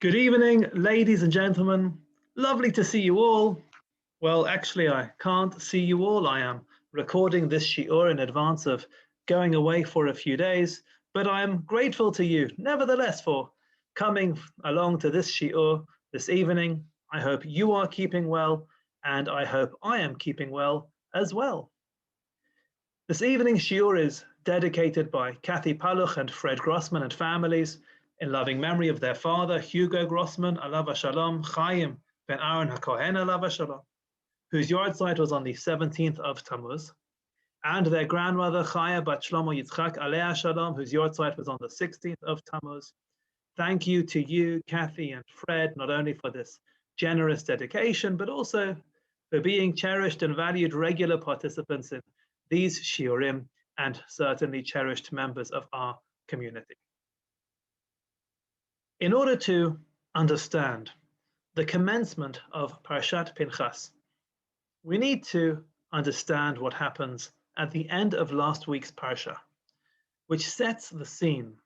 Good evening, ladies and gentlemen. Lovely to see you all. Well, actually, I can't see you all. I am recording this shiur in advance of going away for a few days, but I'm grateful to you, nevertheless, for coming along to this shiur this evening. I hope you are keeping well, and I hope I am keeping well as well. This evening's shiur is dedicated by Kathy Paluch and Fred Grossman and families in loving memory of their father, Hugo Grossman, alav shalom, Chaim ben Aaron HaKohen, alav shalom, whose yahrzeit was on the 17th of Tammuz, and their grandmother, Chaya bat Shlomo Yitzchak, aleh shalom, whose yahrzeit was on the 16th of Tammuz. Thank you to you, Kathy and Fred, not only for this generous dedication, but also for being cherished and valued regular participants in these shiurim, and certainly cherished members of our community. In order to understand the commencement of Parshat Pinchas, we need to understand what happens at the end of last week's Parsha, which sets the scene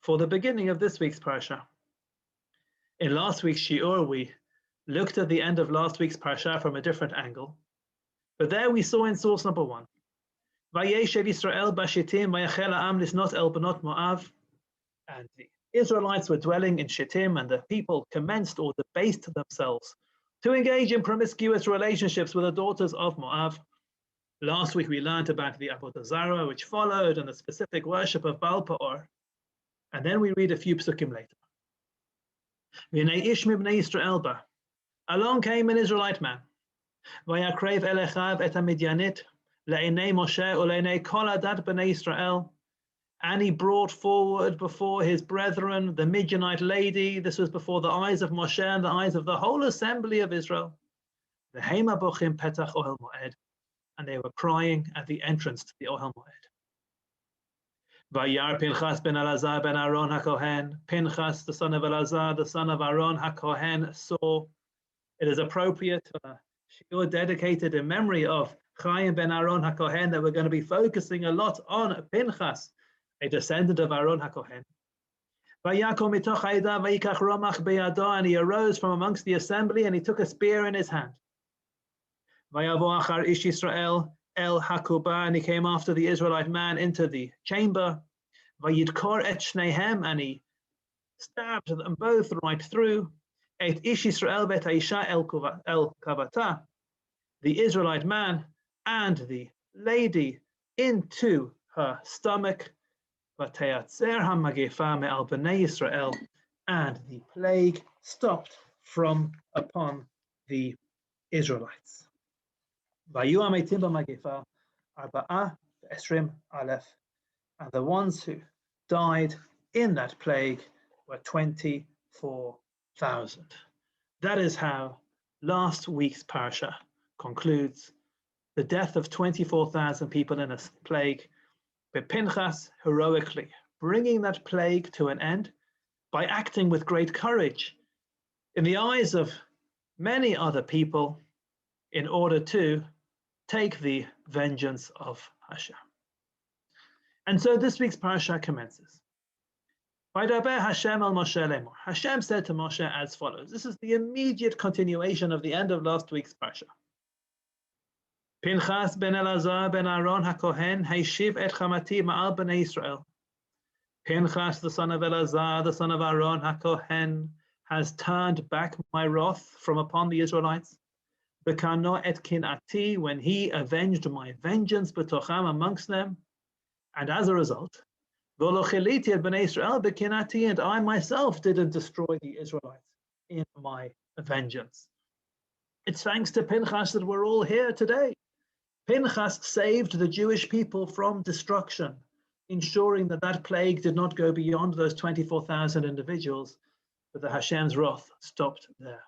for the beginning of this week's Parsha. In last week's shiur, we looked at the end of last week's Parsha from a different angle, but there we saw in source number 1, Vayeshev Yisrael b'Shittim vayachel ha'am lisnot el benot Moav, and the Israelites were dwelling in Shittim, and the people commenced or debased themselves to engage in promiscuous relationships with the daughters of Moab. Last week we learned about the Avodah Zarah, which followed, and the specific worship of Baal Peor. And then we read a few psukim later. V'nei ish mibnei Yisrael ba. Along came an Israelite man. Vayakrev el echav et hamidyanit le'enei Moshe ule'enei kol adat b'nei Yisrael. And he brought forward before his brethren the Midianite lady. This was before the eyes of Moshe and the eyes of the whole assembly of Israel. The Hema bochim petach ohel moed, and they were crying at the entrance to the ohel moed. Vayar Pinchas ben Elazar ben Aaron HaKohen. Pinchas, the son of Elazar, the son of Aaron HaKohen, saw. It is appropriate to a shiur dedicated in memory of Chaim ben Aaron HaKohen that we're going to be focusing a lot on Pinchas, a descendant of Aaron HaKohen. And he arose from amongst the assembly, and he took a spear in his hand. Ish Yisrael el Hakuba, and he came after the Israelite man into the chamber. Vayidkor et shnehem, and he stabbed them both right through. Et Ish Yisrael bet Aisha el Kavata, the Israelite man and the lady into her stomach. And the plague stopped from upon the Israelites. And the ones who died in that plague were 24,000. That is how last week's Parsha concludes. The death of 24,000 people in a plague, but Pinchas heroically bringing that plague to an end by acting with great courage in the eyes of many other people in order to take the vengeance of Hashem. And so this week's Parsha commences. Hashem said to Moshe as follows. This is the immediate continuation of the end of last week's Parsha. Pinchas ben Elazar ben Aaron HaKohen hayshiv et chamati ma'al b'nei Yisrael. Pinchas, the son of Elazar, the son of Aaron HaKohen, has turned back my wrath from upon the Israelites. Bekano et kinati, when he avenged my vengeance betocham amongst them. And as a result, v'lo chiliti et b'nei Yisrael bekinati, and I myself didn't destroy the Israelites in my vengeance. It's thanks to Pinchas that we're all here today. Pinchas saved the Jewish people from destruction, ensuring that that plague did not go beyond those 24,000 individuals, but the Hashem's wrath stopped there.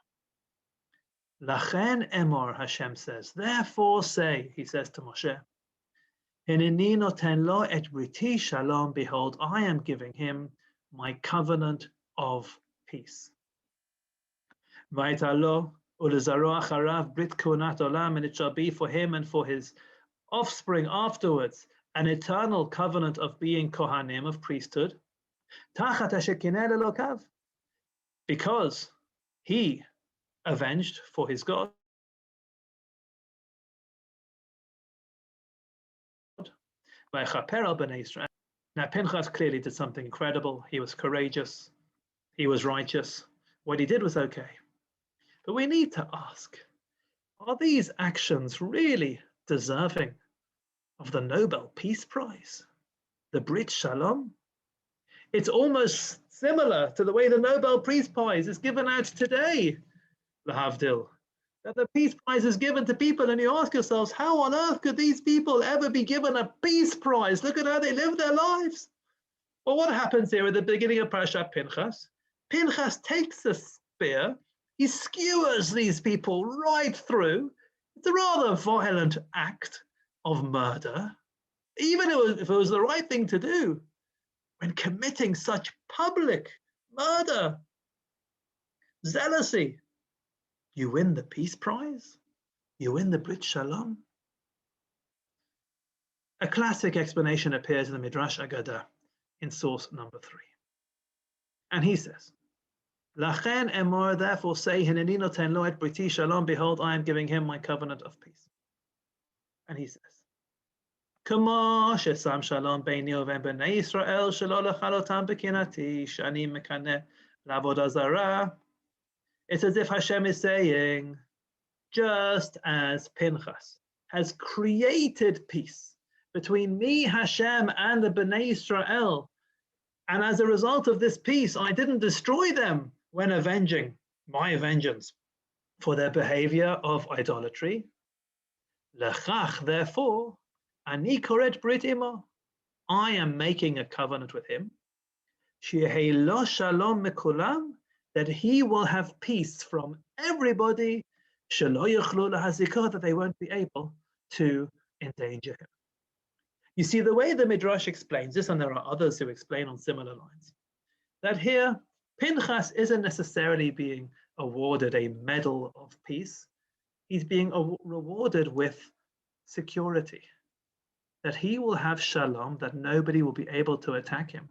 Lachen emor, Hashem says, therefore say, he says to Moshe, Hineni noten lo et briti shalom, behold, I am giving him my covenant of peace. Vaita lo ulezaro acharav brit kunat olam, and it shall be for him and for his offspring afterwards an eternal covenant of being kohanim, of priesthood. Tachat asher kineh elokav, because he avenged for his God. Now Pinchas clearly did something incredible. He was courageous. He was righteous. What he did was okay. But we need to ask, are these actions really deserving of the Nobel Peace Prize, the Brit Shalom? It's almost similar to the way the Nobel Peace Prize is given out today, lahavdil. That the Peace Prize is given to people, and you ask yourselves, how on earth could these people ever be given a Peace Prize? Look at how they live their lives. Well, what happens here at the beginning of Parsha Pinchas? Pinchas takes a spear, he skewers these people right through. It's a rather violent act of murder, even if it was the right thing to do. When committing such public murder, zealousy, you win the Peace Prize? You win the Brit Shalom? A classic explanation appears in the Midrash Agada in source number 3. And he says, Lachen emor, therefore say, Hineni noten lo et briti shalom, behold, I am giving him my covenant of peace. And he says, Kamo shesam shalom beini uven bnei Yisrael shelo lechalotam b'kinati shani mekane la'avodah zarah. It's as if Hashem is saying, just as Pinchas has created peace between me, Hashem, and the Bnei Israel, and as a result of this peace, I didn't destroy them when avenging my vengeance for their behavior of idolatry. Lechach, therefore, ani koret brit imo, I am making a covenant with him. Sheyeh lo shalom mekulam, that he will have peace from everybody, shelo yochlu lahazikah, that they won't be able to endanger him. You see, the way the Midrash explains this, and there are others who explain on similar lines, that here Pinchas isn't necessarily being awarded a medal of peace. He's being rewarded with security, that he will have shalom, that nobody will be able to attack him.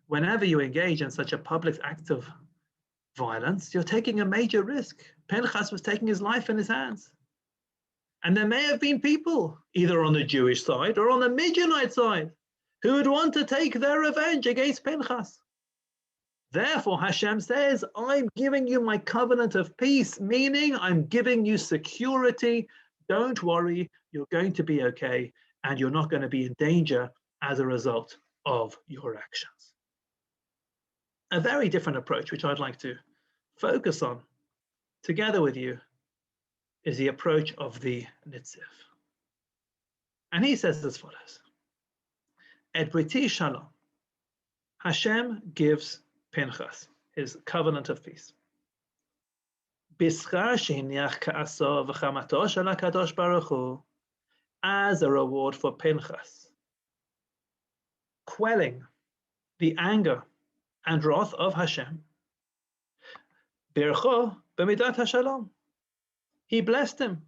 Whenever you engage in such a public act of violence, you're taking a major risk. Pinchas was taking his life in his hands. And there may have been people, either on the Jewish side or on the Midianite side, who would want to take their revenge against Pinchas. Therefore, Hashem says, I'm giving you my covenant of peace, meaning I'm giving you security. Don't worry, you're going to be okay, and you're not going to be in danger as a result of your actions. A very different approach, which I'd like to focus on together with you, is the approach of the Nitziv. And he says as follows, Et briti shalom, Hashem gives Pinchas his covenant of peace. Bischar shehiniach ka'aso v'chamato shel HaKadosh Baruch Hu, as a reward for Pinchas, quelling the anger and wrath of Hashem. Bircho b'midat hashalom, he blessed him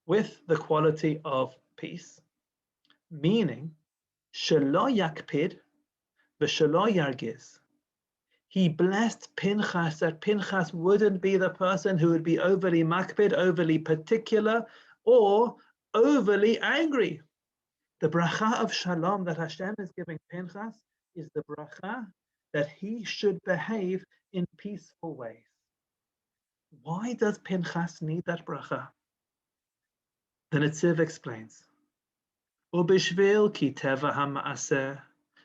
with the quality of peace, meaning shelo yakpid v'shelo yargiz. He blessed Pinchas that Pinchas wouldn't be the person who would be overly makpid, overly particular, or overly angry. The bracha of shalom that Hashem is giving Pinchas is the bracha that he should behave in peaceful ways. Why does Pinchas need that bracha? The Nitziv explains, Ubishvil ki teva ha'ma'aseh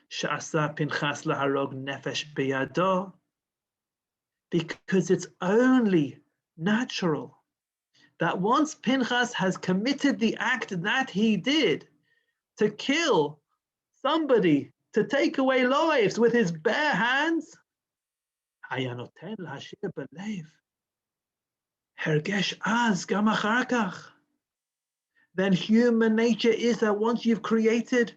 she'asa Pinchas laharog nefesh biyado, because it's only natural that once Pinchas has committed the act that he did to kill somebody, to take away lives with his bare hands, hayanoten l'hashir b'lev hergesh az gam achar kach, then human nature is that once you've created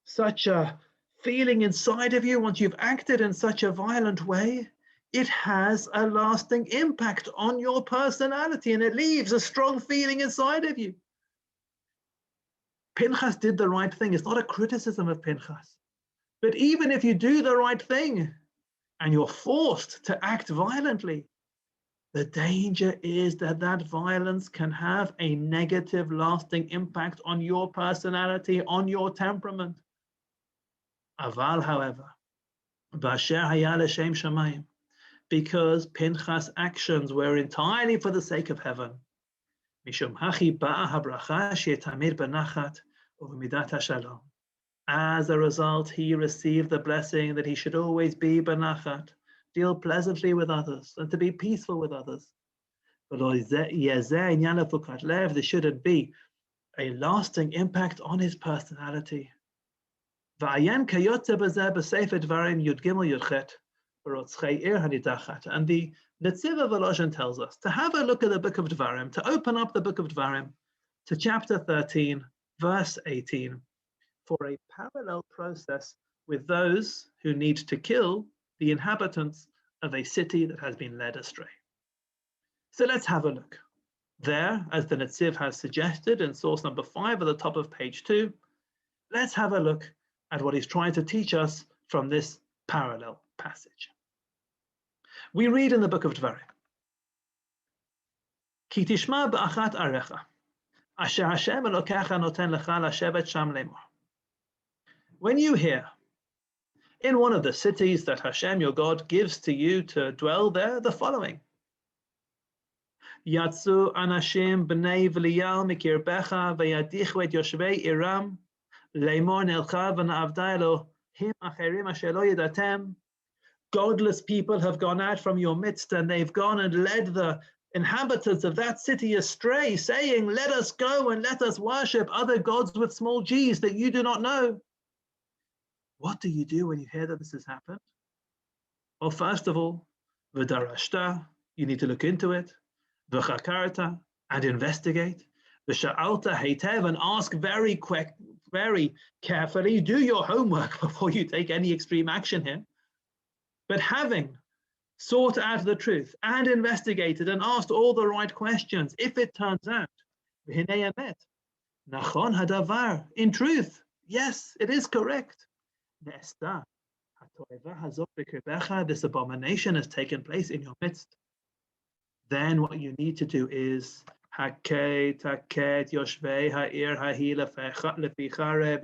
such a feeling inside of you, once you've acted in such a violent way, it has a lasting impact on your personality and it leaves a strong feeling inside of you. Pinchas did the right thing. It's not a criticism of Pinchas. But even if you do the right thing and you're forced to act violently, the danger is that that violence can have a negative, lasting impact on your personality, on your temperament. Aval, however, Basher haya l'shem shamayim, because Pinchas' actions were entirely for the sake of heaven. Mishum hachi ba'a habracha shetamir benachat u'midat hashalom. As a result, he received the blessing that he should always be benachat, deal pleasantly with others, and to be peaceful with others. But there shouldn't be a lasting impact on his personality. And the Netziv of Volozhin tells us to have a look at the book of Dvarim, to open up the book of Dvarim to chapter 13, verse 18, for a parallel process with those who need to kill the inhabitants of a city that has been led astray. So let's have a look. There, as the Netziv has suggested in source number 5 at the top of page 2, let's have a look at what he's trying to teach us from this parallel passage. We read in the book of Dvarim, Ki tishma ba'achat arecha, asher Hashem Elokecha noten lecha lashevet sham lemor. When you hear in one of the cities that Hashem, your God, gives to you to dwell there, the following: Yatsu anashim b'nei v'liyal mikirbecha v'yadichu et yoshvei iram lemor nelcha v'na'avda Elohim acherim asher lo yadatem. Godless people have gone out from your midst, and they've gone and led the inhabitants of that city astray, saying, let us go and let us worship other gods with small g's that you do not know. What do you do when you hear that this has happened? Well, first of all, v'darashta, you need to look into it, v'chakarta, and investigate, v'sha'alta heitev, and ask very carefully, do your homework before you take any extreme action here. But having sought out the truth and investigated and asked all the right questions, if it turns out, nachon hadavar, in truth, yes, it is correct, this abomination has taken place in your midst, then what you need to do is you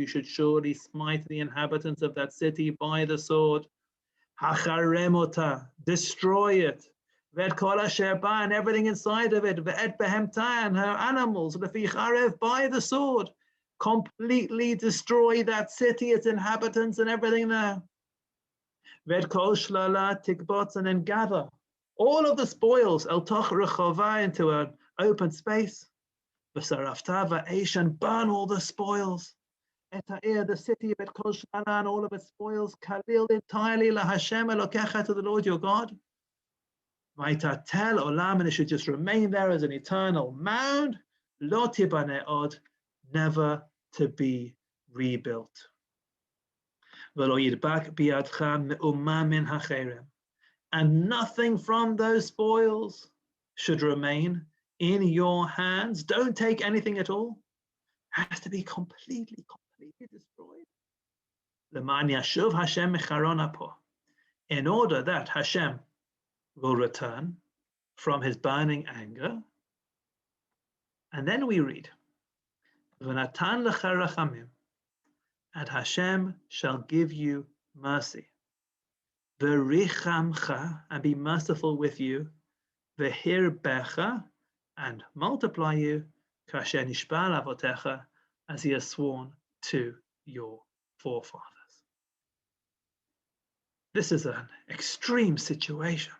should surely smite the inhabitants of that city by the sword. Destroy it. And everything inside of it, and her animals, by the sword. Completely destroy that city, its inhabitants, and everything there. And then gather all of the spoils into an open space. And burn all the spoils. The city of and all of its spoils, kalil entirely la Hashem Elokecha, to the Lord your God. Vaytatel olam, and it should just remain there as an eternal mound, lo tibane od, never to be rebuilt. V'lo yidbak biyadcha me'uma min hacherem, and nothing from those spoils should remain in your hands. Don't take anything at all. Has to be completely destroyed. In order that Hashem will return from his burning anger. And then we read, and Hashem shall give you mercy. And be merciful with you. And multiply you. As he has sworn to your forefathers. This is an extreme situation,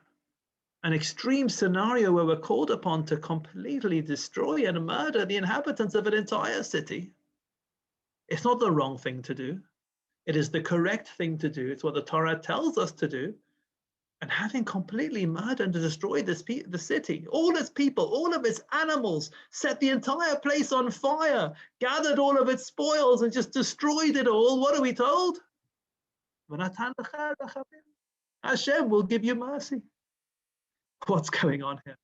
an extreme scenario where we're called upon to completely destroy and murder the inhabitants of an entire city. It's not the wrong thing to do. It is the correct thing to do. It's what the Torah tells us to do. And having completely murdered and destroyed the city, all its people, all of its animals, set the entire place on fire, gathered all of its spoils and just destroyed it all, what are we told? Hashem will give you mercy. What's going on here?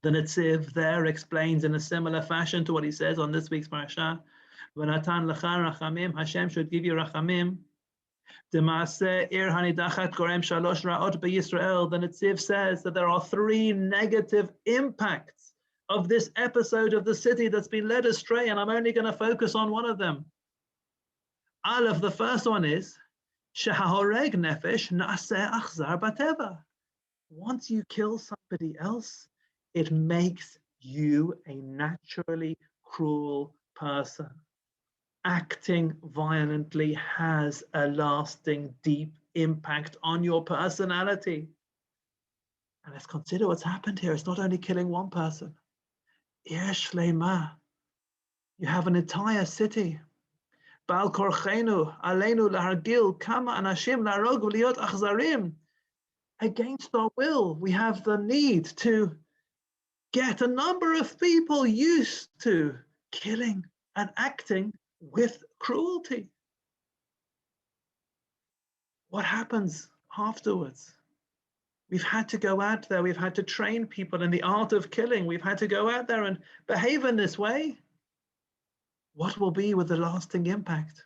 The Netziv there explains in a similar fashion to what he says on this week's Parsha. Hashem should give you rachamim Then the Netziv says that there are three negative impacts of this episode of the city that's been led astray, and I'm only going to focus on one of them. Aleph, the first one is Shehahoreg nefesh na'aseh achzar bateva. Once you kill somebody else, it makes you a naturally cruel person. Acting violently has a lasting, deep impact on your personality. And let's consider what's happened here. It's not only killing one person. Ir Shlema. You have an entire city. Bal korchenu aleinu lahargil kama anashim larog v'liot achzarim. Against our will, we have the need to get a number of people used to killing and acting with cruelty. What happens afterwards? We've had to go out there, we've had to train people in the art of killing, we've had to go out there and behave in this way. What will be with the lasting impact?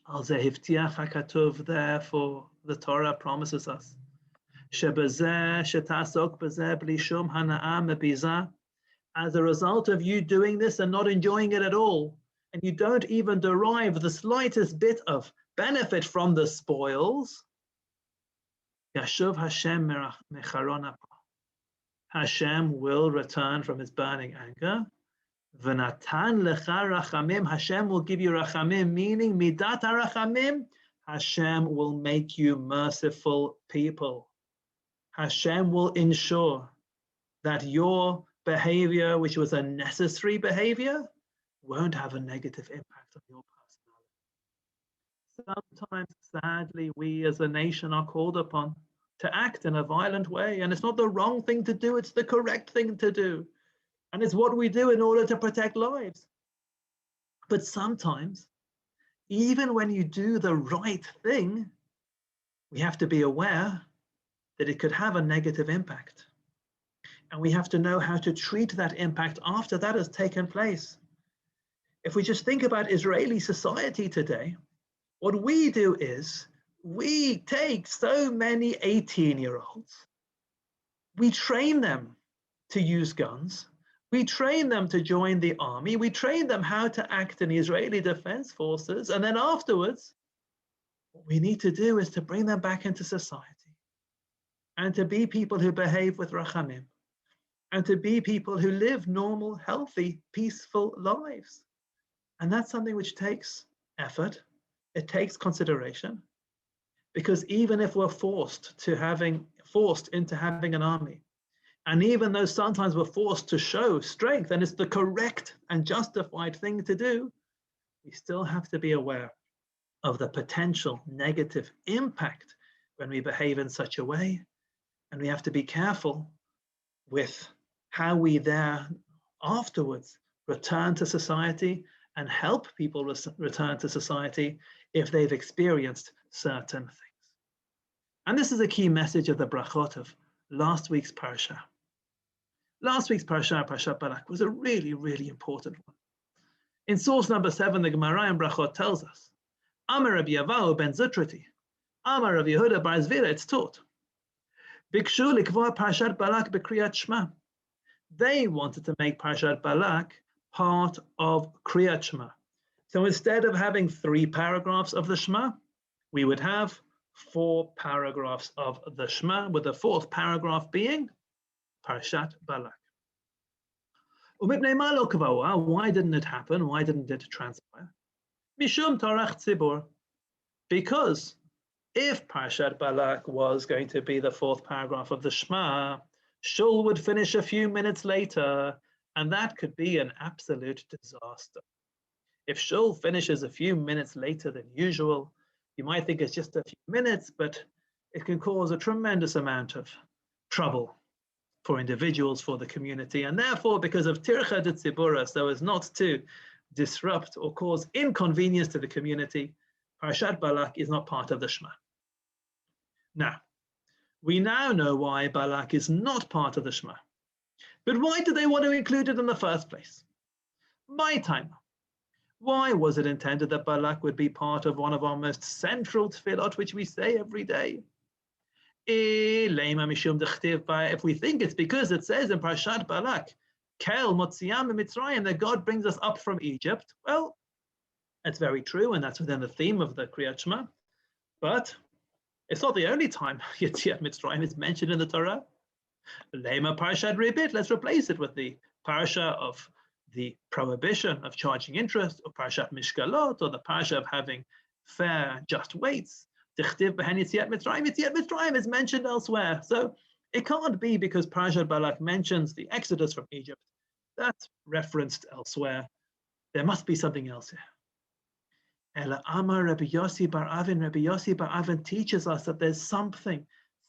Therefore, the Torah promises us. As a result of you doing this and not enjoying it at all, and you don't even derive the slightest bit of benefit from the spoils, Hashem will return from his burning anger. Hashem will give you rachamim, meaning midat harachamim, Hashem will make you merciful people. Hashem will ensure that your behavior, which was a necessary behavior, won't have a negative impact on your personality. Sometimes, sadly, we as a nation are called upon to act in a violent way, and it's not the wrong thing to do, it's the correct thing to do. And it's what we do in order to protect lives. But sometimes, even when you do the right thing, we have to be aware that it could have a negative impact. And we have to know how to treat that impact after that has taken place. If we just think about Israeli society today, what we do is we take so many 18-year-olds, we train them to use guns, we train them to join the army, we train them how to act in the Israeli Defense Forces, and then afterwards, what we need to do is to bring them back into society and to be people who behave with rachamim and to be people who live normal, healthy, peaceful lives. And that's something which takes effort, it takes consideration, because even if we're forced into having an army, and even though sometimes we're forced to show strength, and it's the correct and justified thing to do, we still have to be aware of the potential negative impact when we behave in such a way. And we have to be careful with how we there afterwards return to society and help people return to society if they've experienced certain things. And this is a key message of the brachot of last week's Parsha. Last week's Parsha, Parshat Balak, was a really, really important one. In source number 7, the Gemara in Brachot tells us, Amar Rabbi Yavahu ben Zutrati, Amar Rabbi Yehuda bar Zvira, it's taught, Bikshu likvor Parshat Balak b'kriyat Shema. They wanted to make Parshat Balak part of Kriyat Shema. So instead of having 3 paragraphs of the Shema, we would have 4 paragraphs of the Shema, with the 4th paragraph being Parshat Balak. Why didn't it happen? Why didn't it transpire? Mishum Torach Tzibur. Because if Parshat Balak was going to be the 4th paragraph of the Shema, Shul would finish a few minutes later, and that could be an absolute disaster. If Shul finishes a few minutes later than usual, you might think it's just a few minutes, but it can cause a tremendous amount of trouble for individuals, for the community, and therefore, because of tircha de tzibura, so as not to disrupt or cause inconvenience to the community, Parshat Balak is not part of the Shema. Now, we now know why Balak is not part of the Shema. But why do they want to include it in the first place? My time. Why was it intended that Balak would be part of one of our most central tefillot, which we say every day? If we think it's because it says in Parshat Balak, Kel Motziam Mitzrayim, that God brings us up from Egypt, well, that's very true, and that's within the theme of the Kriyat Shema. But it's not the only time Yetziat Mitzrayim is mentioned in the Torah. Lema Parshat Ribit, let's replace it with the Parsha of the prohibition of charging interest, or Parshat Mishkalot, or the Parsha of having fair, just weights. Yetziat Mitzrayim is mentioned elsewhere. So it can't be because Parshat Balak mentions the Exodus from Egypt. That's referenced elsewhere. There must be something else here. Ela Amar Rabbi Yossi bar Avin. Rabbi Yossi bar Avin teaches us that there's something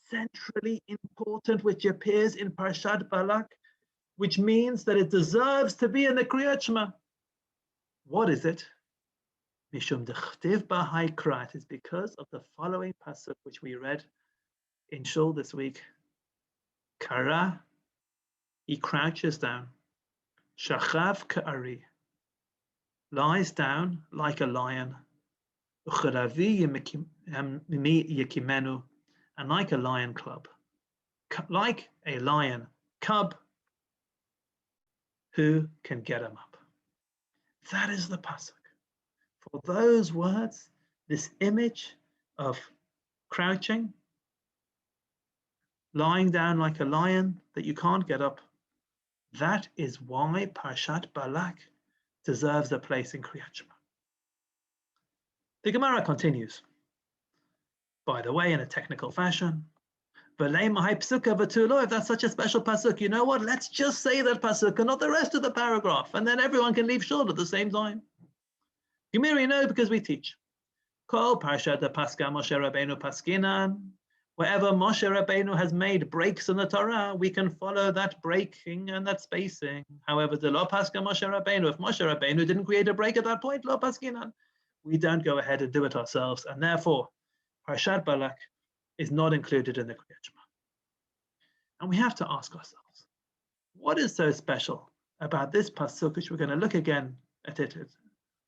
centrally important which appears in Parshat Balak, which means that it deserves to be in the Kriyat Shema. What is it? Mishum dechtiv b'haikra. It is because of the following pasuk which we read in Shul this week. Kara, he crouches down. Shachav ka'ari, lies down like a lion. Ucharavi yekimenu, and like a lion cub. Like a lion cub, who can get him up? That is the pasuk. For those words, this image of crouching, lying down like a lion that you can't get up, that is why Parshat Balak deserves a place in Kriyat Shema. The Gemara continues, by the way, in a technical fashion, if that's such a special pasuk, you know what? Let's just say that pasuk and not the rest of the paragraph, and then everyone can leave shul at the same time. Gemiri, no, because we teach. Kol Parshat Paska Moshe Rabbeinu Paskinan. Wherever Moshe Rabbeinu has made breaks in the Torah, we can follow that breaking and that spacing. However, the Lo Paska Moshe Rabbeinu, if Moshe Rabbeinu didn't create a break at that point, Lo Paskinan, we don't go ahead and do it ourselves, and therefore Parshat Balak is not included in the Kriyat Shema. And we have to ask ourselves, what is so special about this pasuk, which we're going to look again at it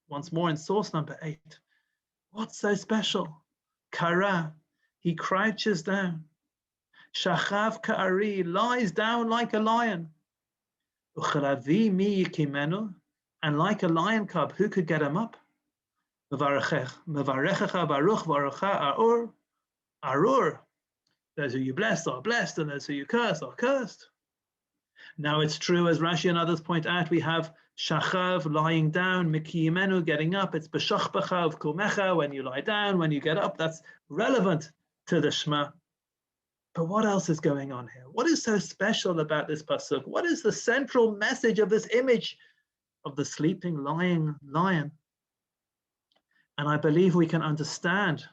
once more in source number 8. What's so special? Kara, he crouches down. Shachav ka'ari, lies down like a lion. Ucharavi mi yikimenu, and like a lion cub, who could get him up? Mevarechecha baruch varucha arur. Arur, those who you bless are blessed, and those who you curse are cursed. Now it's true, as Rashi and others point out, we have shachav, lying down, mikiyimenu, getting up. It's b'shachbacha of kumecha, when you lie down, when you get up. That's relevant to the Shema. But what else is going on here? What is so special about this pasuk? What is the central message of this image of the sleeping, lying lion? And I believe we can understand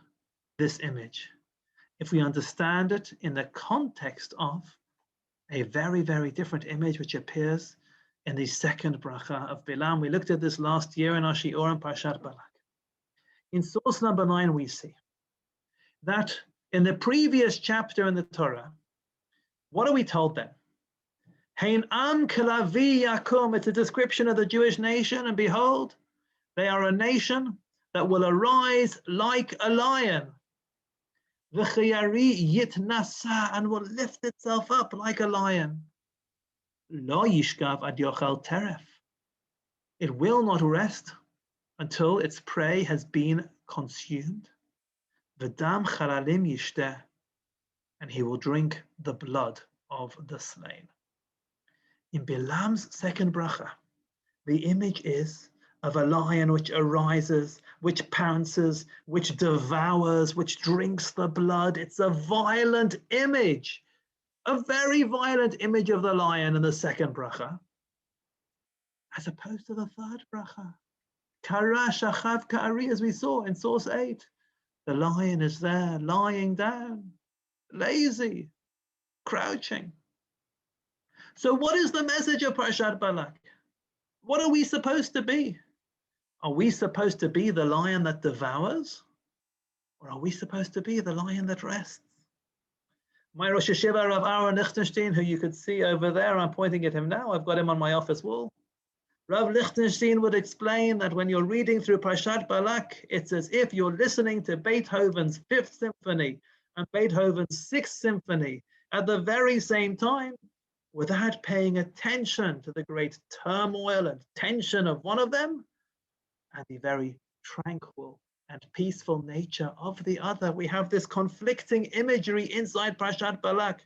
this image if we understand it in the context of a very, very different image which appears in the second bracha of Bilam. We looked at this last year in our shiur in Parshat Balak. In source number 9, we see that in the previous chapter in the Torah, what are we told then? Hein am kelavi yakum, it's a description of the Jewish nation, and behold, they are a nation that will arise like a lion. V'chayari yitnasa, and will lift itself up like a lion. Lo yishkav ad yochel teref. It will not rest until its prey has been consumed. V'dam chalalim yishteh, and he will drink the blood of the slain. In Bilam's second bracha, the image is of a lion which arises, which pounces, which devours, which drinks the blood. It's a violent image, a very violent image of the lion in the second bracha, as opposed to the third bracha. Kara shachav ka'ari, as we saw in source 8. The lion is there, lying down, lazy, crouching. So what is the message of Parshat Balak? What are we supposed to be? Are we supposed to be the lion that devours? Or are we supposed to be the lion that rests? My Rosh Hashiva, Rav Aaron Lichtenstein, who you could see over there, I'm pointing at him now, I've got him on my office wall. Rav Lichtenstein would explain that when you're reading through Parshat Balak, it's as if you're listening to Beethoven's Fifth Symphony and Beethoven's Sixth Symphony at the very same time, without paying attention to the great turmoil and tension of one of them and the very tranquil and peaceful nature of the other. We have this conflicting imagery inside Parshat Balak.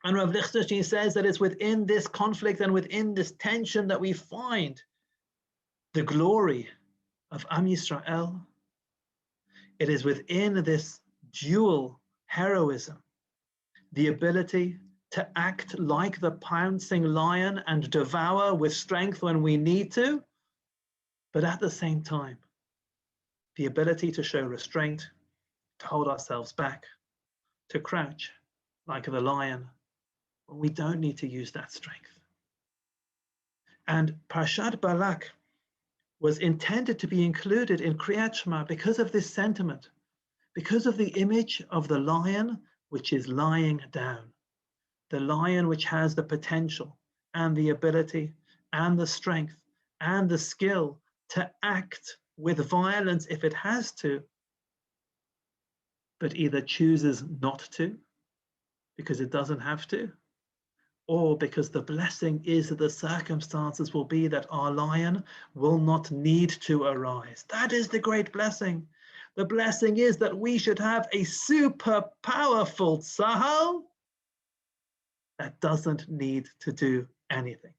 And Rav Lichtenstein says that it's within this conflict and within this tension that we find the glory of Am Yisrael. It is within this dual heroism, the ability to act like the pouncing lion and devour with strength when we need to, but at the same time, the ability to show restraint, to hold ourselves back, to crouch like the lion when we don't need to use that strength. And Parshat Balak was intended to be included in Kriyat Shema because of this sentiment, because of the image of the lion which is lying down, the lion which has the potential and the ability and the strength and the skill to act with violence if it has to, but either chooses not to because it doesn't have to, or because the blessing is that the circumstances will be that our lion will not need to arise. That is the great blessing. The blessing is that we should have a super powerful tzahal that doesn't need to do anything.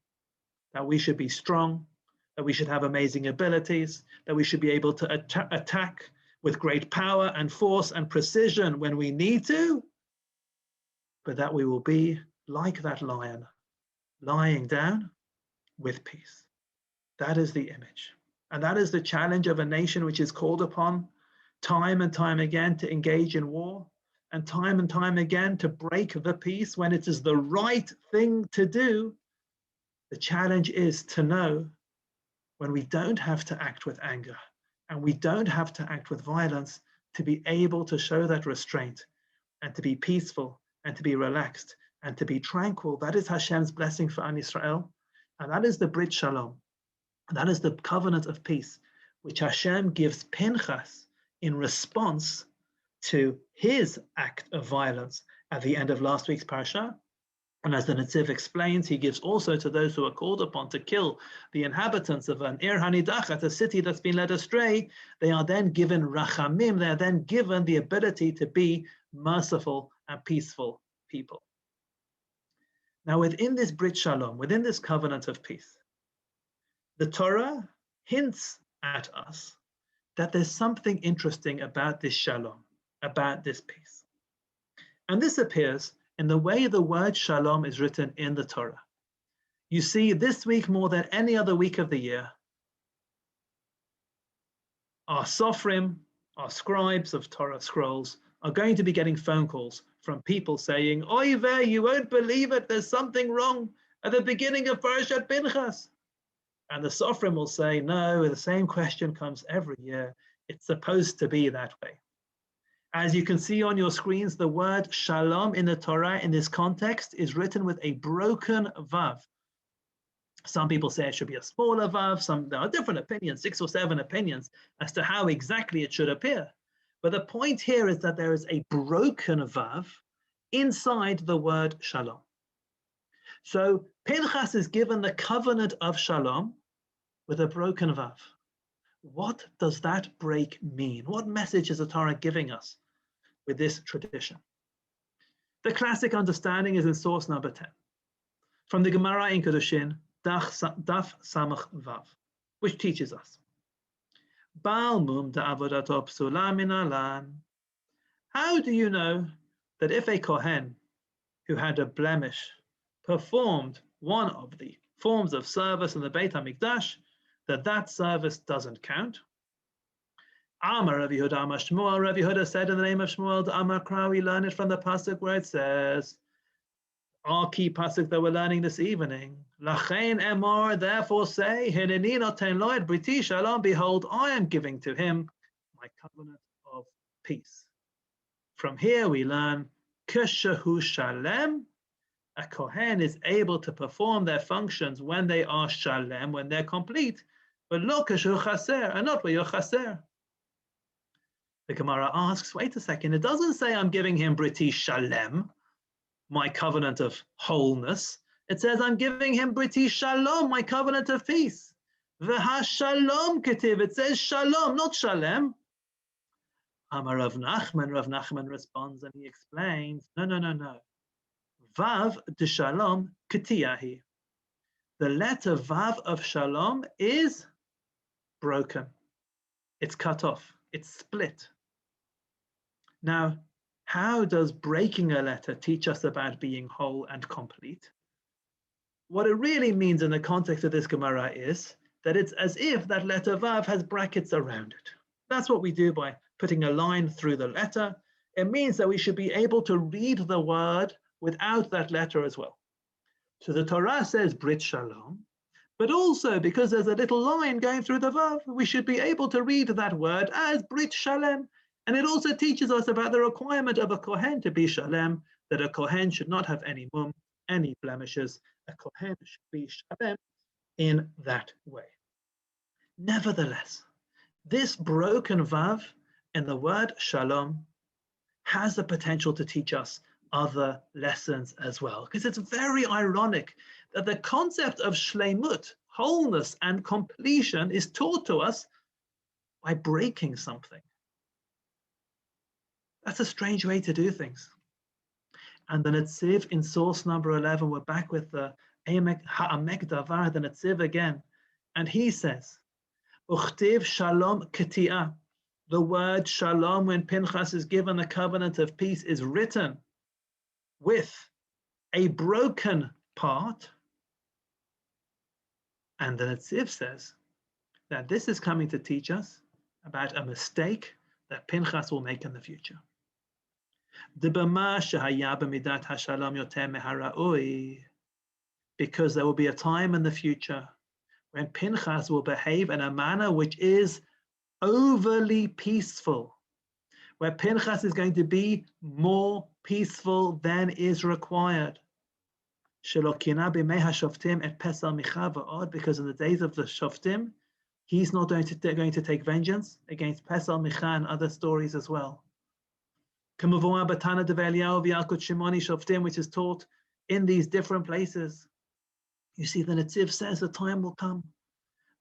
That we should be strong, that we should have amazing abilities, that we should be able to attack with great power and force and precision when we need to, but that we will be like that lion, lying down with peace. That is the image. And that is the challenge of a nation which is called upon time and time again to engage in war, and time again to break the peace when it is the right thing to do. The challenge is to know when we don't have to act with anger and we don't have to act with violence, to be able to show that restraint and to be peaceful and to be relaxed and to be tranquil. That is Hashem's blessing for Am Yisrael, and that is the Brit Shalom. And that is the covenant of peace, which Hashem gives Pinchas in response to his act of violence at the end of last week's Parsha. And as the Netziv explains, he gives also to those who are called upon to kill the inhabitants of an Ir Hanidachat, a city that's been led astray. They are then given rachamim, they are then given the ability to be merciful and peaceful people. Now, within this Brit Shalom, within this covenant of peace, the Torah hints at us that there's something interesting about this Shalom, about this peace. And this appears in the way the word Shalom is written in the Torah. You see, this week more than any other week of the year, our Sofrim, our scribes of Torah scrolls, are going to be getting phone calls from people saying, "Oy vey, you won't believe it, there's something wrong at the beginning of Parshat Pinchas." And the Sofrim will say, "No, the same question comes every year. It's supposed to be that way." As you can see on your screens, the word Shalom in the Torah in this context is written with a broken vav. Some people say it should be a smaller vav. There are different opinions, 6 or 7 opinions as to how exactly it should appear. But the point here is that there is a broken vav inside the word Shalom. So Pinchas is given the covenant of Shalom with a broken vav. What does that break mean? What message is the Torah giving us with this tradition? The classic understanding is in source number 10, from the Gemara in Kedushin, Daf Samach Vav, which teaches us, Baal mum da'avodato psula min alan. How do you know that if a Kohen who had a blemish performed one of the forms of service in the Beit HaMikdash, that service doesn't count? Amar Rav Yehuda Amar Shmuel. Rav Yehuda said in the name of Shmuel, Amar Kra, we learn it from the pasuk where it says, our key pasuk that we're learning this evening, Lachein emor, therefore say, Hineni noten lo et briti shalom, behold, I am giving to him my covenant of peace. From here we learn, Keshehu shalem, A Kohen is able to perform their functions when they are shalem, when they're complete, but lo kashu chaser, and not when you're chaser. The Gemara asks, wait a second, it doesn't say I'm giving him briti shalem, my covenant of wholeness. It says I'm giving him briti shalom, my covenant of peace. V'ha shalom ketiv, it says shalom, not shalem. Amar Rav Nachman responds and he explains, no. Vav de shalom ketiyahi. The letter Vav of shalom is broken. It's cut off. It's split. Now, how does breaking a letter teach us about being whole and complete? What it really means in the context of this Gemara is that it's as if that letter Vav has brackets around it. That's what we do by putting a line through the letter. It means that we should be able to read the word without that letter as well. So the Torah says Brit Shalom, but also because there's a little line going through the Vav, we should be able to read that word as Brit Shalem. And it also teaches us about the requirement of a Kohen to be Shalem, that a Kohen should not have any mum, any blemishes. A Kohen should be Shalem in that way. Nevertheless, this broken Vav in the word Shalom has the potential to teach us other lessons as well. Because it's very ironic that the concept of shleimut, wholeness and completion, is taught to us by breaking something. That's a strange way to do things. And the Netziv in source number 11, we're back with the Ha'amek Davar, the Netziv again. And he says, Uchtiv shalom keti'ah. The word shalom, when Pinchas is given the covenant of peace, is written with a broken part. And the Netziv says that this is coming to teach us about a mistake that Pinchas will make in the future. Because there will be a time in the future when Pinchas will behave in a manner which is overly peaceful, where Pinchas is going to be more peaceful than is required. Because in the days of the Shoftim, he's not going to take vengeance against Pesal, Micha, and other stories as well. Which is taught in these different places. You see, the Netziv says the time will come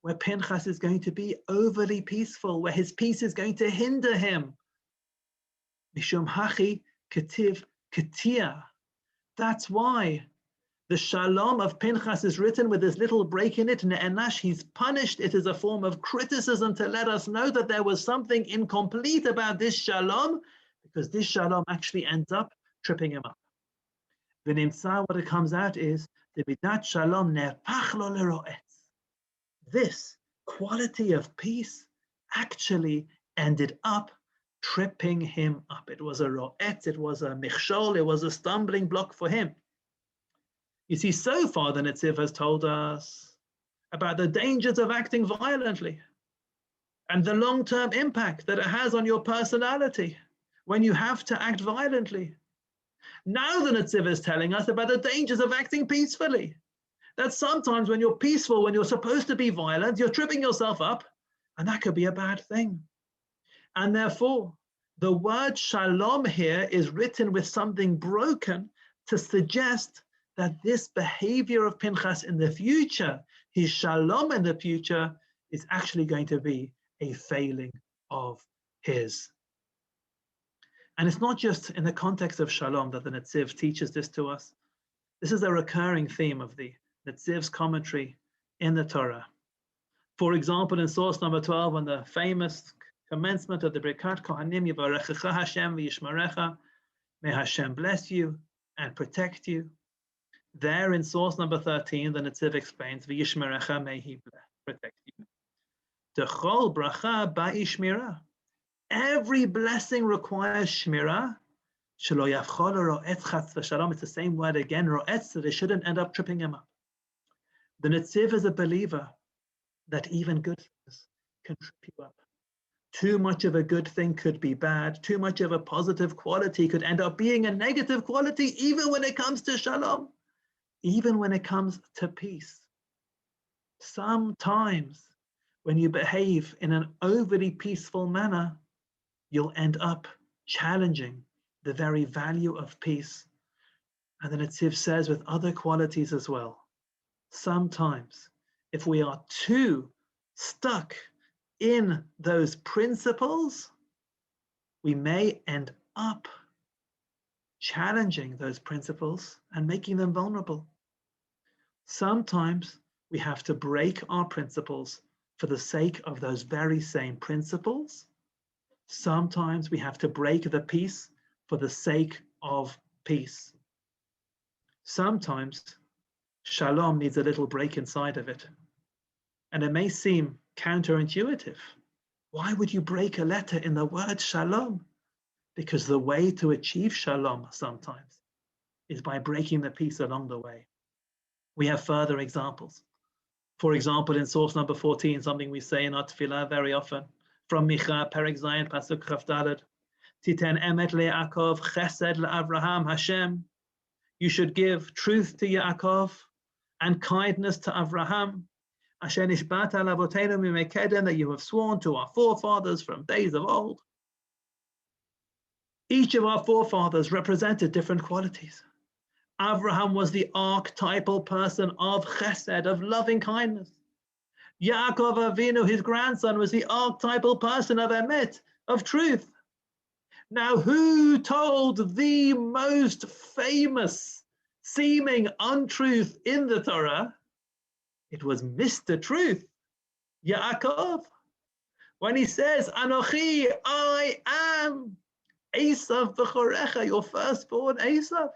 where Pinchas is going to be overly peaceful, where his peace is going to hinder him. Mishum hachi ketiv ketia. That's why the shalom of Pinchas is written with this little break in it. Ne'enash, he's punished. It is a form of criticism to let us know that there was something incomplete about this shalom, because this shalom actually ends up tripping him up. V'nimtza, what it comes out is, the midat shalom nerpach lo leroetz. This quality of peace actually ended up tripping him up. It was a ro'etz, it was a michshol, it was a stumbling block for him. You see, so far the Netziv has told us about the dangers of acting violently and the long-term impact that it has on your personality when you have to act violently. Now the Netziv is telling us about the dangers of acting peacefully. That sometimes when you're peaceful, when you're supposed to be violent, you're tripping yourself up, and that could be a bad thing. And therefore, the word shalom here is written with something broken to suggest that this behavior of Pinchas in the future, his shalom in the future, is actually going to be a failing of his. And it's not just in the context of shalom that the Netziv teaches this to us. This is a recurring theme of the Netziv's commentary in the Torah. For example, in source number 12, on the famous commencement of the Birkat Kohanim, Yivarechecha Hashem v'yishmarecha, may Hashem bless you and protect you. There in source number 13, the Netziv explains, v'yishmarecha, may he protect you. D'chol bracha ba'ishmira. Every blessing requires shmirah. Shelo yavchol ro'etz chatz v'shalom. It's the same word again, ro'etz, so they shouldn't end up tripping him up. The Netziv is a believer that even good things can trip you up. Too much of a good thing could be bad. Too much of a positive quality could end up being a negative quality, even when it comes to shalom. even when it comes to peace. Sometimes when you behave in an overly peaceful manner, you'll end up challenging the very value of peace. And the Netziv says with other qualities as well, sometimes if we are too stuck in those principles, we may end up challenging those principles and making them vulnerable. Sometimes we have to break our principles for the sake of those very same principles. Sometimes we have to break the peace for the sake of peace. Sometimes shalom needs a little break inside of it. And it may seem counterintuitive. Why would you break a letter in the word shalom? Because the way to achieve shalom sometimes is by breaking the peace along the way. We have further examples. For example, in source number 14, something we say in our tefillah very often, from Micha, Perek Zayin, Pasuk Chaf Daled, Titen emet leYaakov, chesed leAvraham, Hashem. You should give truth to Yaakov and kindness to Avraham. Asher nishbata lavotenu mimekedem, that you have sworn to our forefathers from days of old. Each of our forefathers represented different qualities. Avraham was the archetypal person of chesed, of loving kindness. Yaakov Avinu, his grandson, was the archetypal person of emet, of truth. Now, who told the most famous seeming untruth in the Torah? It was Mr. Truth, Yaakov. When he says, Anochi, I am Esav B'chorecha, your firstborn Esav.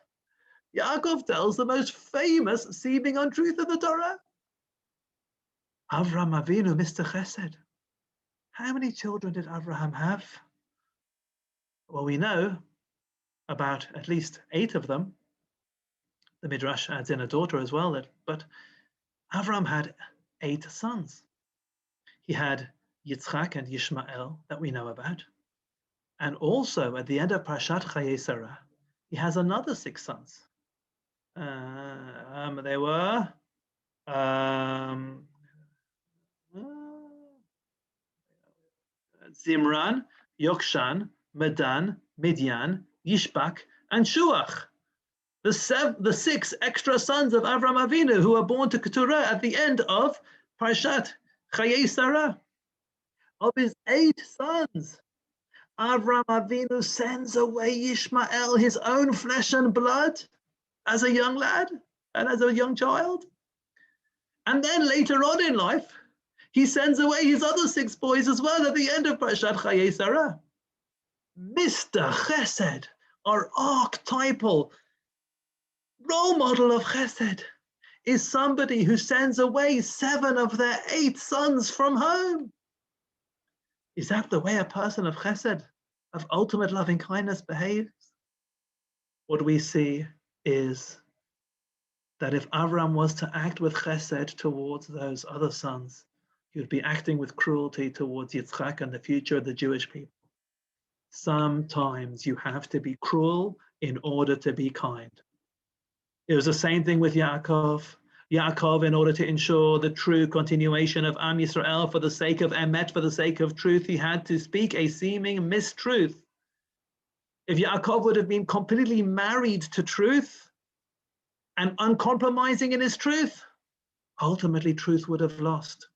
Yaakov tells the most famous seeming untruth of the Torah. Avraham Avinu, Mr. Chesed. How many children did Avraham have? Well, we know about at least 8 of them. The Midrash adds in a daughter as well, but Avraham had 8 sons. He had Yitzchak and Yishmael that we know about. And also at the end of Parshat Chayei Sarah, he has another 6 sons. They were Zimran, Yokshan, Medan, Midian, Yishbak, and Shuach. The 6 extra sons of Avraham Avinu who were born to Keturah at the end of Parshat Chayei Sarah. Of his 8 sons, Avraham Avinu sends away Yishmael, his own flesh and blood, as a young lad and as a young child. And then later on in life, he sends away his other 6 boys as well at the end of Parshat Chayei Sarah. Mr. Chesed, our archetypal role model of Chesed, is somebody who sends away 7 of their 8 sons from home. Is that the way a person of Chesed, of ultimate loving kindness, behaves? What we see is that if Avram was to act with Chesed towards those other sons, he would be acting with cruelty towards Yitzchak and the future of the Jewish people. Sometimes you have to be cruel in order to be kind. It was the same thing with Yaakov. Yaakov, in order to ensure the true continuation of Am Yisrael for the sake of emet, for the sake of truth, he had to speak a seeming mistruth. If Yaakov would have been completely married to truth and uncompromising in his truth, ultimately truth would have lost.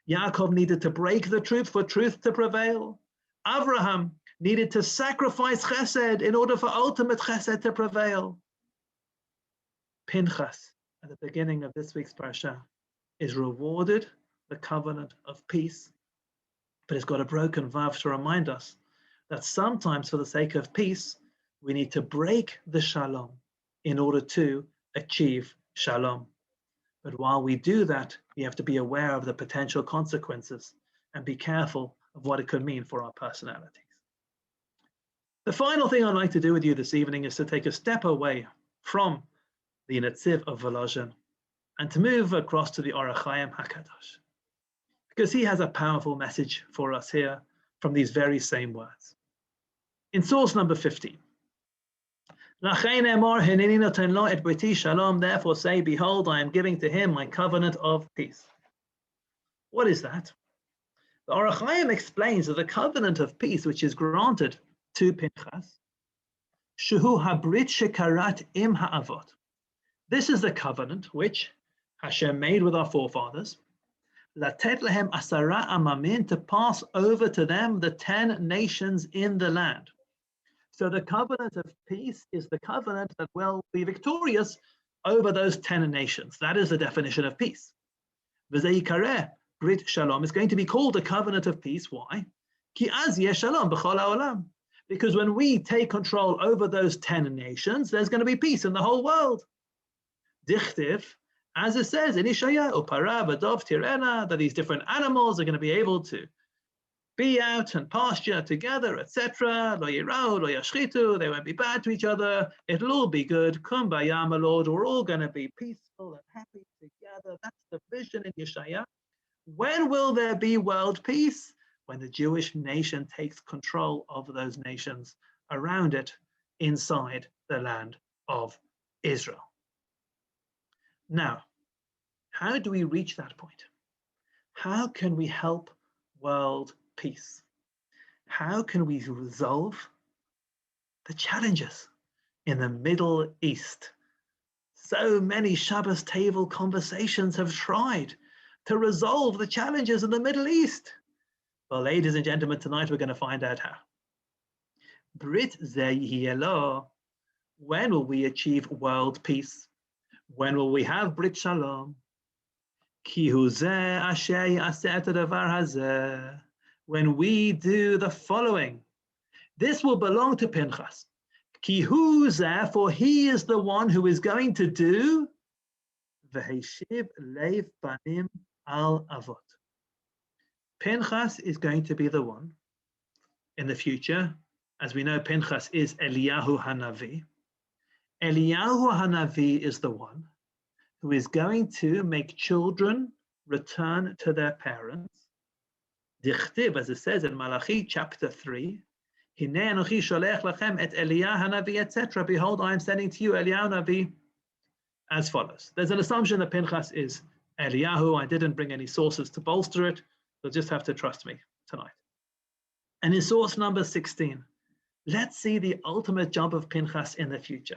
Yaakov needed to break the truth for truth to prevail. Avraham needed to sacrifice chesed in order for ultimate chesed to prevail. Pinchas, at the beginning of this week's Parsha, is rewarded the covenant of peace, but it's got a broken vav to remind us that sometimes for the sake of peace, we need to break the shalom in order to achieve shalom. But while we do that, we have to be aware of the potential consequences and be careful of what it could mean for our personalities. The final thing I'd like to do with you this evening is to take a step away from the Netziv of Volozhin and to move across to the Orach Chaim HaKadosh, because he has a powerful message for us here from these very same words. In source number 15, Therefore say, behold, I am giving to him my covenant of peace. What is that? The Orach Chaim explains that the covenant of peace which is granted to Pinchas, Shuhu habrit shekarat im ha'avot. This is the covenant which Hashem made with our forefathers. Latet lehem asara amamin, to pass over to them the 10 nations in the land. So the covenant of peace is the covenant that will be victorious over those 10 nations. That is the definition of peace. V'zeh yikareh Brit Shalom is going to be called a covenant of peace. Why? Ki az yesh shalom b'chol ha'olam. Because when we take control over those 10 nations, there's going to be peace in the whole world. Dichtiv, as it says in Yeshayahu, Upara v'dov tirena, that these different animals are going to be able to be out and pasture together, etc. Lo yirau, lo yashchitu, they won't be bad to each other. It'll all be good. Kumbaya, my Lord, we're all going to be peaceful and happy together. That's the vision in Yeshayahu. When will there be world peace? When the Jewish nation takes control of those nations around it inside the land of Israel. Now, how do we reach that point? How can we help world peace? How can we resolve the challenges in the Middle East? So many Shabbos table conversations have tried to resolve the challenges in the Middle East. Well, ladies and gentlemen, tonight we're going to find out how. Brit Zeh, when will we achieve world peace? When will we have Brit Shalom? Ki hu zeh asher yaseh et hadavar hazeh. When we do the following, this will belong to Pinchas. Ki hu zeh, for he is the one who is going to do v'heshiv leiv banim al avot. Pinchas is going to be the one in the future. As we know, Pinchas is Eliyahu Hanavi. Eliyahu Hanavi is the one who is going to make children return to their parents. Dichtib, as it says in Malachi chapter 3, Hinei anochi sholech lachem et Eliyahu Hanavi, etc. Behold, I am sending to you Eliyahu Hanavi as follows. There's an assumption that Pinchas is Eliyahu. I didn't bring any sources to bolster it. You'll just have to trust me tonight. And in source number 16, let's see the ultimate job of Pinchas in the future.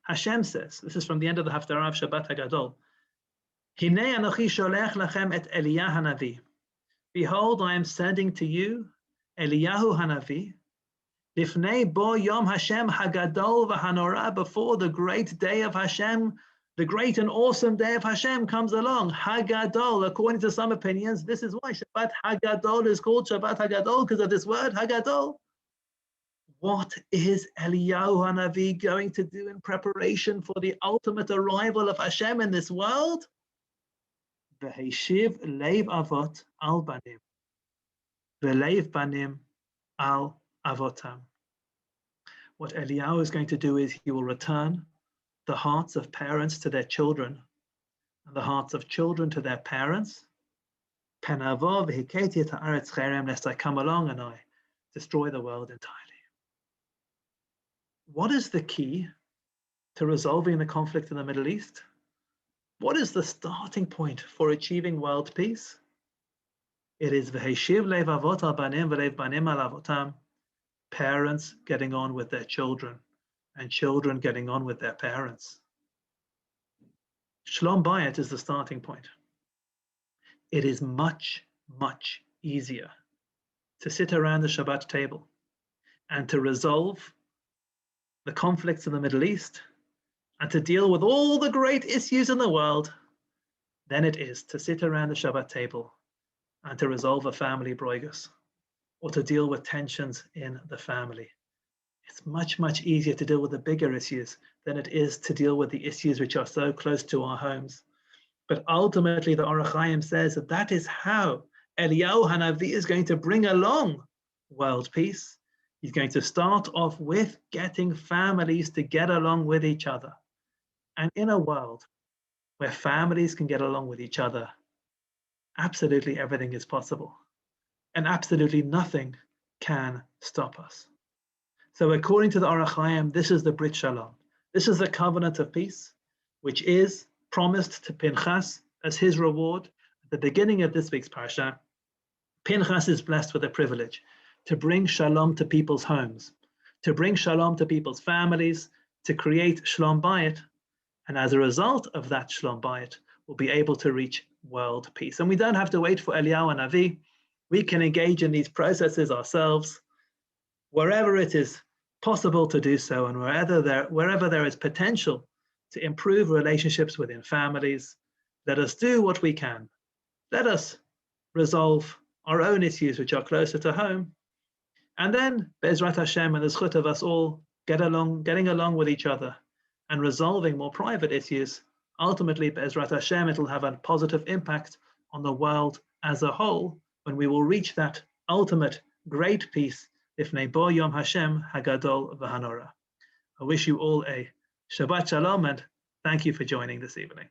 Hashem says, this is from the end of the Haftarah of Shabbat HaGadol, Hinei anochi sholech lachem et Eliyahu Hanavi. Behold, I am sending to you Eliyahu Hanavi, Lifnei bo yom Hashem hagadol v'hanora, before the great day of Hashem, the great and awesome day of Hashem comes along. Hagadol, according to some opinions, this is why Shabbat Hagadol is called Shabbat Hagadol, because of this word, Hagadol. What is Eliyahu Hanavi going to do in preparation for the ultimate arrival of Hashem in this world? V'heshiv leiv avot al banim, v'leiv banim al avotam. What Eliyahu is going to do is he will return the hearts of parents to their children and the hearts of children to their parents. Penavo v'hiketi et haaretz cherem, lest I come along and I destroy the world entirely. What is the key to resolving the conflict in the Middle East? What is the starting point for achieving world peace? It is v'heshiv leiv avot al banim v'leiv banim al avotam. Parents getting on with their children and children getting on with their parents. Shalom Bayit is the starting point. It is much, much easier to sit around the Shabbat table and to resolve the conflicts in the Middle East and to deal with all the great issues in the world than it is to sit around the Shabbat table and to resolve a family broigus or to deal with tensions in the family. It's much, much easier to deal with the bigger issues than it is to deal with the issues which are so close to our homes. But ultimately, the Orach Chaim says that that is how Eliyahu Hanavi is going to bring along world peace. He's going to start off with getting families to get along with each other. And in a world where families can get along with each other, absolutely everything is possible. And absolutely nothing can stop us. So according to the Orach Chaim, this is the Brit Shalom. This is the covenant of peace, which is promised to Pinchas as his reward. At the beginning of this week's Parsha, Pinchas is blessed with a privilege to bring shalom to people's homes, to bring shalom to people's families, to create shalom bayit, and as a result of that shalom bayit, we'll be able to reach world peace. And we don't have to wait for Eliyahu and Navi. We can engage in these processes ourselves, wherever it is possible to do so, and wherever there is potential to improve relationships within families. Let us do what we can. Let us resolve our own issues which are closer to home. And then, Be'ezrat Hashem, and the zchut of us all getting along with each other and resolving more private issues, ultimately, Be'ezrat Hashem, it'll have a positive impact on the world as a whole when we will reach that ultimate great peace, Lifnei Bo Yom Hashem Hagadol V'Hanora. I wish you all a Shabbat Shalom and thank you for joining this evening.